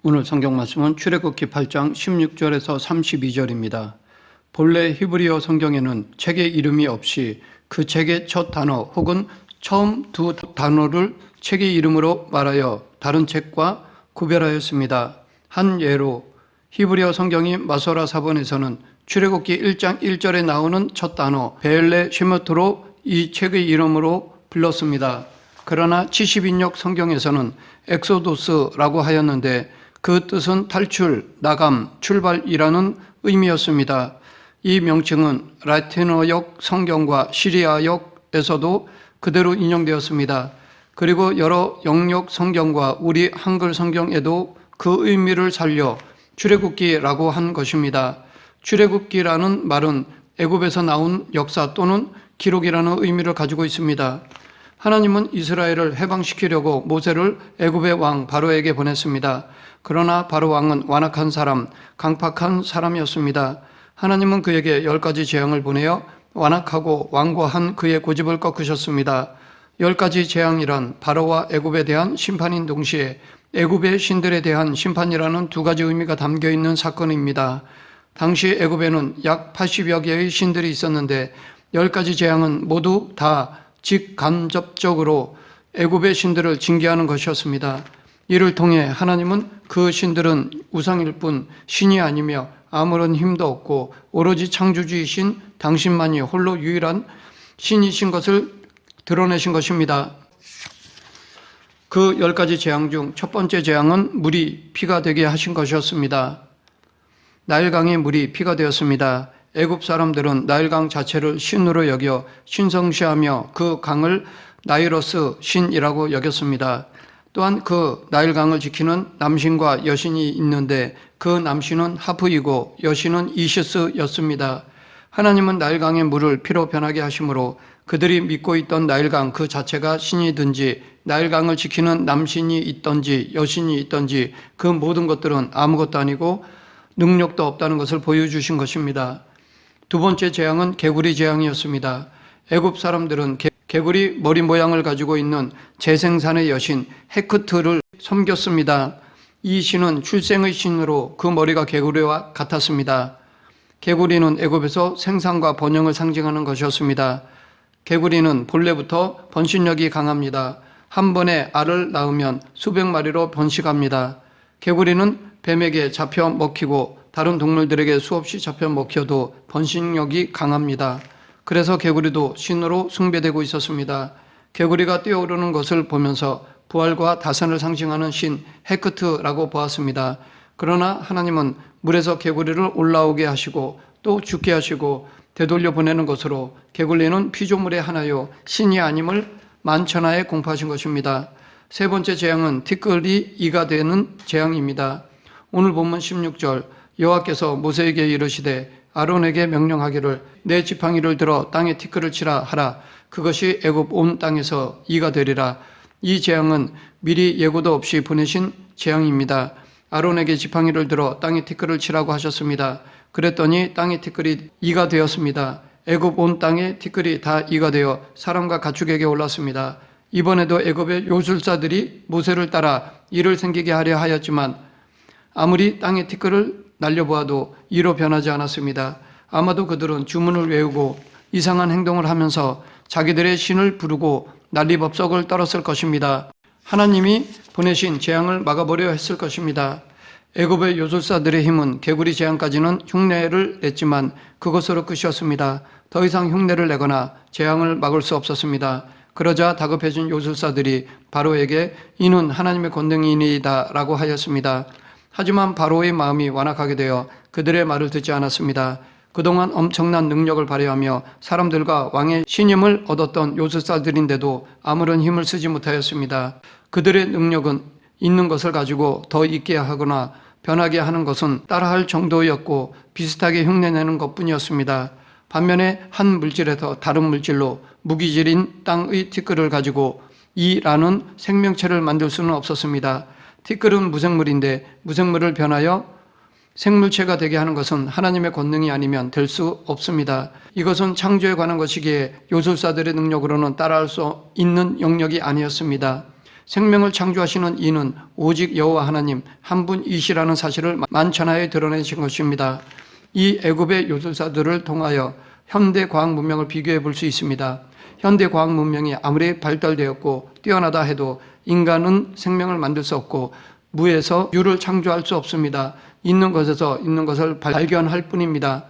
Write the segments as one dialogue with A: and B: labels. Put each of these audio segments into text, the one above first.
A: 오늘 성경 말씀은 출애굽기 8장 16절에서 32절입니다. 본래 히브리어 성경에는 책의 이름이 없이 그 책의 첫 단어 혹은 처음 두 단어를 책의 이름으로 말하여 다른 책과 구별하였습니다. 한 예로 히브리어 성경이 마소라 사본에서는 출애굽기 1장 1절에 나오는 첫 단어 베엘레 쉐모토로 이 책의 이름으로 불렀습니다. 그러나 70인역 성경에서는 엑소도스라고 하였는데 그 뜻은 탈출, 나감, 출발이라는 의미였습니다. 이 명칭은 라틴어역 성경과 시리아역에서도 그대로 인용되었습니다. 그리고 여러 영역 성경과 우리 한글 성경에도 그 의미를 살려 출애굽기라고 한 것입니다. 출애굽기라는 말은 애굽에서 나온 역사 또는 기록이라는 의미를 가지고 있습니다. 하나님은 이스라엘을 해방시키려고 모세를 애굽의 왕 바로에게 보냈습니다. 그러나 바로 왕은 완악한 사람, 강팍한 사람이었습니다. 하나님은 그에게 10가지 재앙을 보내어 완악하고 완고한 그의 고집을 꺾으셨습니다. 10가지 재앙이란 바로와 애굽에 대한 심판인 동시에 애굽의 신들에 대한 심판이라는 두 가지 의미가 담겨 있는 사건입니다. 당시 애굽에는 약 80여 개의 신들이 있었는데 10가지 재앙은 모두 다 직간접적으로 애굽의 신들을 징계하는 것이었습니다. 이를 통해 하나님은 그 신들은 우상일 뿐 신이 아니며 아무런 힘도 없고 오로지 창조주이신 당신만이 홀로 유일한 신이신 것을 드러내신 것입니다. 그 10가지 재앙 중 첫 번째 재앙은 물이 피가 되게 하신 것이었습니다. 나일강의 물이 피가 되었습니다. 애굽 사람들은 나일강 자체를 신으로 여겨 신성시하며 그 강을 나이로스 신이라고 여겼습니다. 또한 그 나일강을 지키는 남신과 여신이 있는데 그 남신은 하프이고 여신은 이시스였습니다. 하나님은 나일강의 물을 피로 변하게 하심으로 그들이 믿고 있던 나일강 그 자체가 신이든지 나일강을 지키는 남신이 있던지 여신이 있던지 그 모든 것들은 아무것도 아니고 능력도 없다는 것을 보여주신 것입니다. 두 번째 재앙은 개구리 재앙이었습니다. 애굽 사람들은 개구리 머리 모양을 가지고 있는 재생산의 여신 헤크트를 섬겼습니다. 이 신은 출생의 신으로 그 머리가 개구리와 같았습니다. 개구리는 애굽에서 생산과 번영을 상징하는 것이었습니다. 개구리는 본래부터 번식력이 강합니다. 한 번에 알을 낳으면 수백 마리로 번식합니다. 개구리는 뱀에게 잡혀 먹히고 다른 동물들에게 수없이 잡혀 먹혀도 번식력이 강합니다. 그래서 개구리도 신으로 숭배되고 있었습니다. 개구리가 뛰어오르는 것을 보면서 부활과 다산을 상징하는 신 헤크트라고 보았습니다. 그러나 하나님은 물에서 개구리를 올라오게 하시고 또 죽게 하시고 되돌려 보내는 것으로 개구리는 피조물의 하나요 신이 아님을 만천하에 공포하신 것입니다. 세 번째 재앙은 티끌이 이가 되는 재앙입니다. 오늘 본문 16절 여호와께서 모세에게 이르시되 아론에게 명령하기를 내 지팡이를 들어 땅에 티끌을 치라 하라. 그것이 애굽 온 땅에서 이가 되리라. 이 재앙은 미리 예고도 없이 보내신 재앙입니다. 아론에게 지팡이를 들어 땅에 티끌을 치라고 하셨습니다. 그랬더니 땅에 티끌이 이가 되었습니다. 애굽 온 땅에 티끌이 다 이가 되어 사람과 가축에게 올랐습니다. 이번에도 애굽의 요술사들이 모세를 따라 이를 생기게 하려 하였지만 아무리 땅에 티끌을 날려보아도 이로 변하지 않았습니다. 아마도 그들은 주문을 외우고 이상한 행동을 하면서 자기들의 신을 부르고 난리법석을 떨었을 것입니다. 하나님이 보내신 재앙을 막아보려 했을 것입니다. 애굽의 요술사들의 힘은 개구리 재앙까지는 흉내를 냈지만 그것으로 끝이었습니다. 더 이상 흉내를 내거나 재앙을 막을 수 없었습니다. 그러자 다급해진 요술사들이 바로에게 이는 하나님의 권능이니이다 라고 하였습니다. 하지만 바로의 마음이 완악하게 되어 그들의 말을 듣지 않았습니다. 그동안 엄청난 능력을 발휘하며 사람들과 왕의 신임을 얻었던 요술사들인데도 아무런 힘을 쓰지 못하였습니다. 그들의 능력은 있는 것을 가지고 더 있게 하거나 변하게 하는 것은 따라할 정도였고 비슷하게 흉내내는 것뿐이었습니다. 반면에 한 물질에서 다른 물질로 무기질인 땅의 티끌을 가지고 이라는 생명체를 만들 수는 없었습니다. 티끌은 무생물인데 무생물을 변하여 생물체가 되게 하는 것은 하나님의 권능이 아니면 될 수 없습니다. 이것은 창조에 관한 것이기에 요술사들의 능력으로는 따라할 수 있는 영역이 아니었습니다. 생명을 창조하시는 이는 오직 여호와 하나님 한 분이시라는 사실을 만천하에 드러내신 것입니다. 이 애굽의 요술사들을 통하여 현대 과학 문명을 비교해 볼 수 있습니다. 현대 과학 문명이 아무리 발달되었고 뛰어나다 해도 인간은 생명을 만들 수 없고 무에서 유를 창조할 수 없습니다. 있는 것에서 있는 것을 발견할 뿐입니다.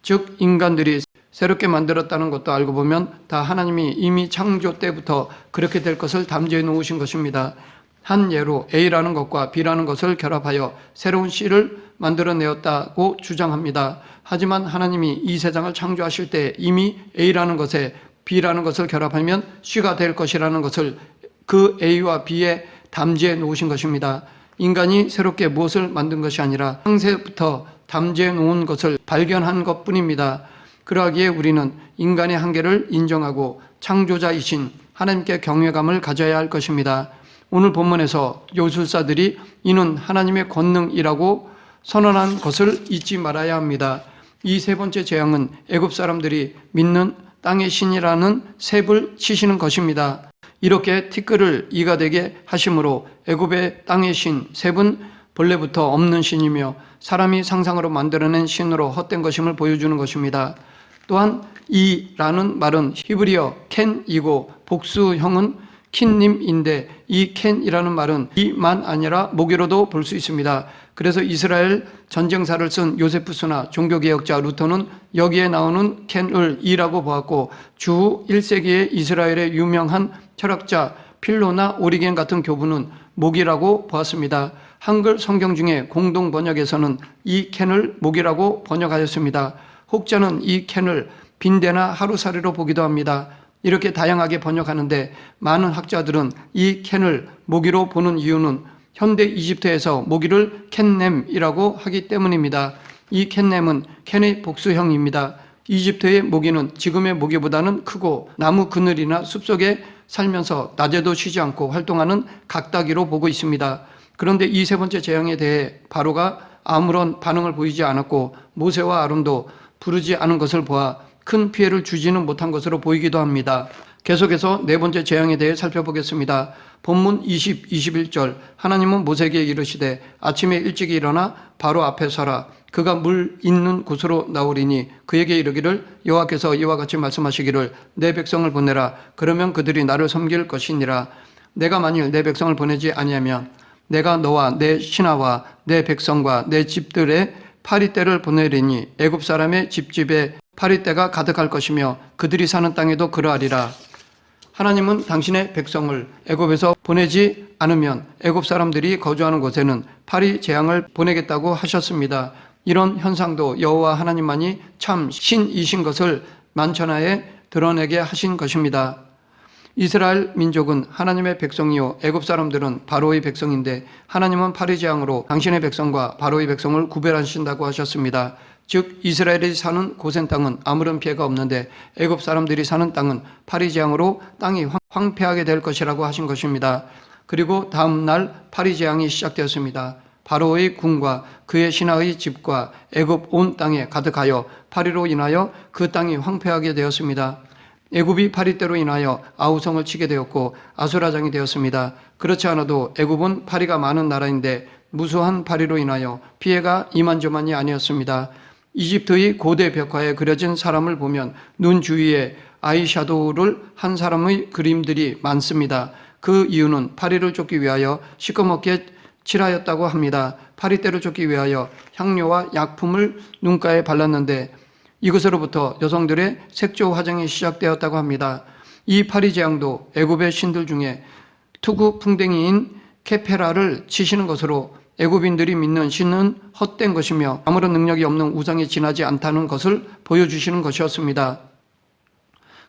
A: 즉 인간들이 새롭게 만들었다는 것도 알고 보면 다 하나님이 이미 창조 때부터 그렇게 될 것을 담재해 놓으신 것입니다. 한 예로 A라는 것과 B라는 것을 결합하여 새로운 C를 만들어내었다고 주장합니다. 하지만 하나님이 이 세상을 창조하실 때 이미 A라는 것에 B라는 것을 결합하면 C가 될 것이라는 것을 그 A와 B에 담재해 놓으신 것입니다. 인간이 새롭게 무엇을 만든 것이 아니라 창세부터 담재해 놓은 것을 발견한 것뿐입니다. 그러하기에 우리는 인간의 한계를 인정하고 창조자이신 하나님께 경외감을 가져야 할 것입니다. 오늘 본문에서 요술사들이 이는 하나님의 권능이라고 선언한 것을 잊지 말아야 합니다. 이 세 번째 재앙은 애굽 사람들이 믿는 땅의 신이라는 셉을 치시는 것입니다. 이렇게 티끌을 이가 되게 하심으로 애굽의 땅의 신 셉은 본래부터 없는 신이며 사람이 상상으로 만들어낸 신으로 헛된 것임을 보여주는 것입니다. 또한 이라는 말은 히브리어 켄이고 복수형은 킨님인데 이 켄이라는 말은 이만 아니라 모기로도 볼 수 있습니다. 그래서 이스라엘 전쟁사를 쓴 요세푸스나 종교개혁자 루터는 여기에 나오는 켄을 이라고 보았고 주 1세기의 이스라엘의 유명한 철학자 필로나 오리겐 같은 교부는 모기라고 보았습니다. 한글 성경 중에 공동 번역에서는 이 켄을 모기라고 번역하였습니다. 혹자는 이 켄을 빈대나 하루살이로 보기도 합니다. 이렇게 다양하게 번역하는데 많은 학자들은 이 켄을 모기로 보는 이유는 현대 이집트에서 모기를 켄넴이라고 하기 때문입니다. 이 켄넴은 켄의 복수형입니다. 이집트의 모기는 지금의 모기보다는 크고 나무 그늘이나 숲속에 살면서 낮에도 쉬지 않고 활동하는 각다기로 보고 있습니다. 그런데 이 세 번째 재앙에 대해 바로가 아무런 반응을 보이지 않았고 모세와 아론도 부르지 않은 것을 보아 큰 피해를 주지는 못한 것으로 보이기도 합니다. 계속해서 네 번째 재앙에 대해 살펴보겠습니다. 본문 20, 21절 하나님은 모세에게 이르시되 아침에 일찍 일어나 바로 앞에 서라. 그가 물 있는 곳으로 나오리니 그에게 이르기를 여호와께서 이와 같이 말씀하시기를 내 백성을 보내라. 그러면 그들이 나를 섬길 것이니라. 내가 만일 내 백성을 보내지 아니하면 내가 너와 내 신하와 내 백성과 내 집들의 파리떼를 보내리니 애굽 사람의 집집에 파리떼가 가득할 것이며 그들이 사는 땅에도 그러하리라. 하나님은 당신의 백성을 애굽에서 보내지 않으면 애굽 사람들이 거주하는 곳에는 파리 재앙을 보내겠다고 하셨습니다. 이런 현상도 여호와 하나님만이 참 신이신 것을 만천하에 드러내게 하신 것입니다. 이스라엘 민족은 하나님의 백성이요 애굽 사람들은 바로의 백성인데 하나님은 파리 재앙으로 당신의 백성과 바로의 백성을 구별하신다고 하셨습니다. 즉 이스라엘이 사는 고센 땅은 아무런 피해가 없는데 애굽 사람들이 사는 땅은 파리 재앙으로 땅이 황폐하게 될 것이라고 하신 것입니다. 그리고 다음 날 파리 재앙이 시작되었습니다. 바로의 궁과 그의 신하의 집과 애굽 온 땅에 가득하여 파리로 인하여 그 땅이 황폐하게 되었습니다. 애굽이 파리떼로 인하여 아우성을 치게 되었고 아수라장이 되었습니다. 그렇지 않아도 애굽은 파리가 많은 나라인데 무수한 파리로 인하여 피해가 이만저만이 아니었습니다. 이집트의 고대 벽화에 그려진 사람을 보면 눈 주위에 아이샤도우를 한 사람의 그림들이 많습니다. 그 이유는 파리를 쫓기 위하여 시커멓게 칠하였다고 합니다. 파리떼를 쫓기 위하여 향료와 약품을 눈가에 발랐는데 이것으로부터 여성들의 색조 화장이 시작되었다고 합니다. 이 파리 재앙도 애굽의 신들 중에 투구 풍뎅이인 케페라를 치시는 것으로 애굽인들이 믿는 신은 헛된 것이며 아무런 능력이 없는 우상에 지나지 않다는 것을 보여주시는 것이었습니다.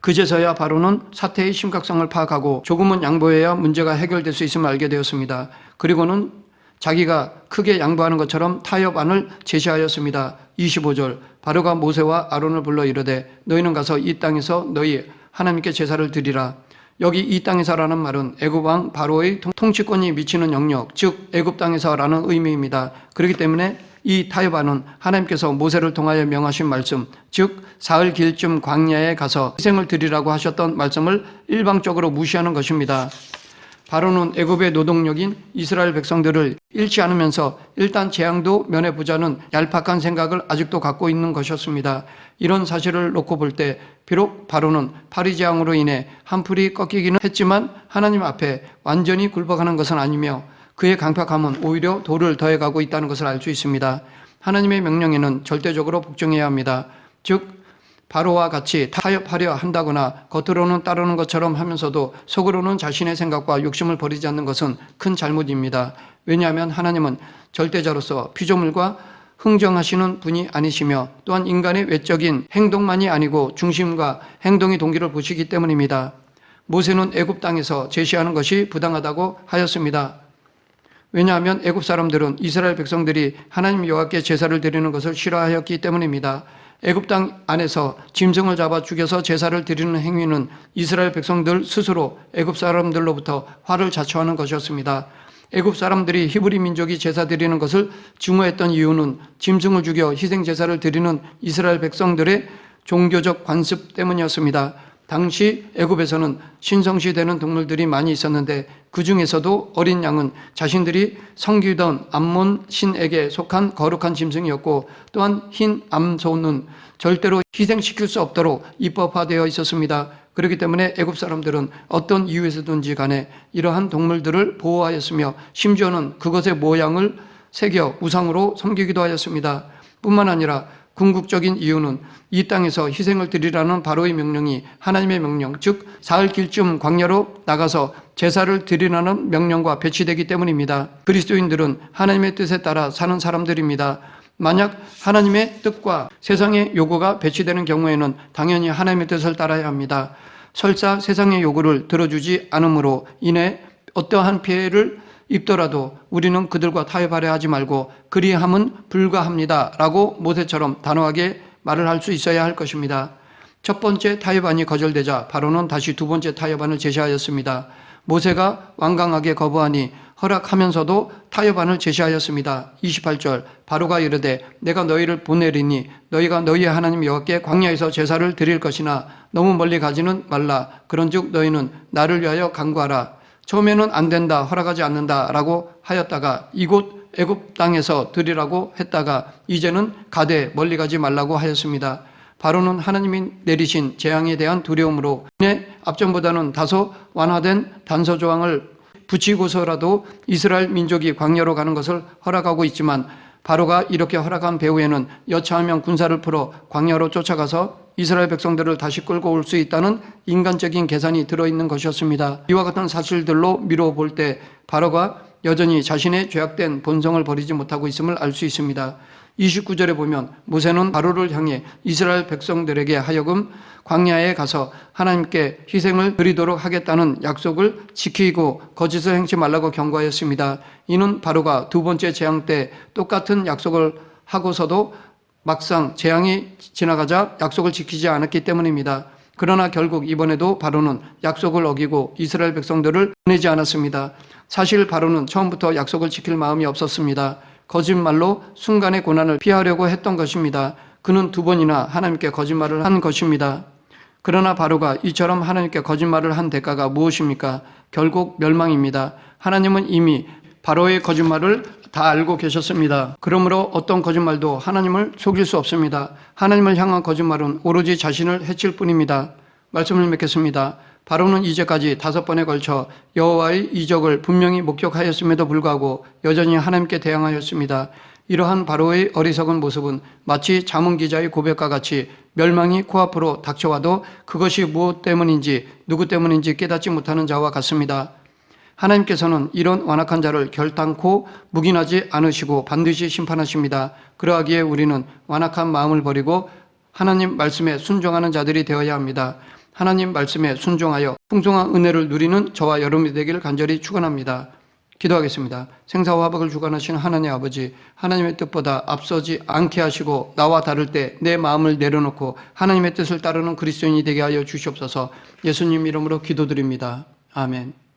A: 그제서야 바로는 사태의 심각성을 파악하고 조금은 양보해야 문제가 해결될 수 있음을 알게 되었습니다. 그리고는 자기가 크게 양보하는 것처럼 타협안을 제시하였습니다. 25절 바로가 모세와 아론을 불러 이르되 너희는 가서 이 땅에서 너희 하나님께 제사를 드리라. 여기 이 땅에서라는 말은 애굽 왕 바로의 통치권이 미치는 영역, 즉 애굽 땅에서라는 의미입니다. 그렇기 때문에 이 타협안은 하나님께서 모세를 통하여 명하신 말씀, 즉 사흘 길쯤 광야에 가서 희생을 드리라고 하셨던 말씀을 일방적으로 무시하는 것입니다. 바로는 애굽의 노동력인 이스라엘 백성들을 잃지 않으면서 일단 재앙도 면해보자는 얄팍한 생각을 아직도 갖고 있는 것이었습니다. 이런 사실을 놓고 볼 때 비록 바로는 파리 재앙으로 인해 한풀이 꺾이기는 했지만 하나님 앞에 완전히 굴복하는 것은 아니며 그의 강팍함은 오히려 돌을 더해가고 있다는 것을 알 수 있습니다. 하나님의 명령에는 절대적으로 복종해야 합니다. 즉 바로와 같이 타협하려 한다거나 겉으로는 따르는 것처럼 하면서도 속으로는 자신의 생각과 욕심을 버리지 않는 것은 큰 잘못입니다. 왜냐하면 하나님은 절대자로서 피조물과 흥정하시는 분이 아니시며 또한 인간의 외적인 행동만이 아니고 중심과 행동의 동기를 보시기 때문입니다. 모세는 애굽 땅에서 제시하는 것이 부당하다고 하였습니다. 왜냐하면 애굽 사람들은 이스라엘 백성들이 하나님 여호와께 제사를 드리는 것을 싫어하였기 때문입니다. 애굽 땅 안에서 짐승을 잡아 죽여서 제사를 드리는 행위는 이스라엘 백성들 스스로 애굽 사람들로부터 화를 자초하는 것이었습니다. 애굽 사람들이 히브리 민족이 제사 드리는 것을 증오했던 이유는 짐승을 죽여 희생 제사를 드리는 이스라엘 백성들의 종교적 관습 때문이었습니다. 당시 애굽에서는 신성시되는 동물들이 많이 있었는데 그 중에서도 어린 양은 자신들이 섬기던 암몬 신에게 속한 거룩한 짐승이었고 또한 흰 암소는 절대로 희생시킬 수 없도록 입법화되어 있었습니다. 그렇기 때문에 애굽 사람들은 어떤 이유에서든지 간에 이러한 동물들을 보호하였으며 심지어는 그것의 모양을 새겨 우상으로 섬기기도 하였습니다. 뿐만 아니라 궁극적인 이유는 이 땅에서 희생을 드리라는 바로의 명령이 하나님의 명령, 즉 사흘 길쯤 광야로 나가서 제사를 드리라는 명령과 배치되기 때문입니다. 그리스도인들은 하나님의 뜻에 따라 사는 사람들입니다. 만약 하나님의 뜻과 세상의 요구가 배치되는 경우에는 당연히 하나님의 뜻을 따라야 합니다. 설사 세상의 요구를 들어주지 않음으로 인해 어떠한 피해를 입더라도 우리는 그들과 타협하려 하지 말고 그리함은 불가합니다 라고 모세처럼 단호하게 말을 할 수 있어야 할 것입니다. 첫 번째 타협안이 거절되자 바로는 다시 두 번째 타협안을 제시하였습니다. 모세가 완강하게 거부하니 허락하면서도 타협안을 제시하였습니다. 28절 바로가 이르되 내가 너희를 보내리니 너희가 너희 하나님 여호와께 광야에서 제사를 드릴 것이나 너무 멀리 가지는 말라. 그런즉 너희는 나를 위하여 간구하라. 처음에는 안 된다, 허락하지 않는다라고 하였다가 이곳 애굽 땅에서 드리라고 했다가 이제는 가되 멀리 가지 말라고 하였습니다. 바로는 하나님이 내리신 재앙에 대한 두려움으로 인해 앞전보다는 다소 완화된 단서 조항을 붙이고서라도 이스라엘 민족이 광야로 가는 것을 허락하고 있지만 바로가 이렇게 허락한 배후에는 여차하면 군사를 풀어 광야로 쫓아가서 이스라엘 백성들을 다시 끌고 올 수 있다는 인간적인 계산이 들어있는 것이었습니다. 이와 같은 사실들로 미뤄볼 때 바로가 여전히 자신의 죄악된 본성을 버리지 못하고 있음을 알 수 있습니다. 29절에 보면 모세는 바로를 향해 이스라엘 백성들에게 하여금 광야에 가서 하나님께 희생을 드리도록 하겠다는 약속을 지키고 거짓을 행치 말라고 경고하였습니다. 이는 바로가 두 번째 재앙 때 똑같은 약속을 하고서도 막상 재앙이 지나가자 약속을 지키지 않았기 때문입니다. 그러나 결국 이번에도 바로는 약속을 어기고 이스라엘 백성들을 보내지 않았습니다. 사실 바로는 처음부터 약속을 지킬 마음이 없었습니다. 거짓말로 순간의 고난을 피하려고 했던 것입니다. 그는 두 번이나 하나님께 거짓말을 한 것입니다. 그러나 바로가 이처럼 하나님께 거짓말을 한 대가가 무엇입니까? 결국 멸망입니다. 하나님은 이미 바로의 거짓말을 다 알고 계셨습니다. 그러므로 어떤 거짓말도 하나님을 속일 수 없습니다. 하나님을 향한 거짓말은 오로지 자신을 해칠 뿐입니다. 말씀을 맺겠습니다. 바로는 이제까지 5번에 걸쳐 여호와의 이적을 분명히 목격하였음에도 불구하고 여전히 하나님께 대항하였습니다. 이러한 바로의 어리석은 모습은 마치 자문 기자의 고백과 같이 멸망이 코앞으로 닥쳐와도 그것이 무엇 때문인지 누구 때문인지 깨닫지 못하는 자와 같습니다. 하나님께서는 이런 완악한 자를 결단코 묵인하지 않으시고 반드시 심판하십니다. 그러하기에 우리는 완악한 마음을 버리고 하나님 말씀에 순종하는 자들이 되어야 합니다. 하나님 말씀에 순종하여 풍성한 은혜를 누리는 저와 여러분이 되기를 간절히 축원합니다. 기도하겠습니다. 생사와 화복을 주관하신 하나님 아버지, 하나님의 뜻보다 앞서지 않게 하시고 나와 다를 때 내 마음을 내려놓고 하나님의 뜻을 따르는 그리스도인이 되게 하여 주시옵소서. 예수님 이름으로 기도드립니다. 아멘.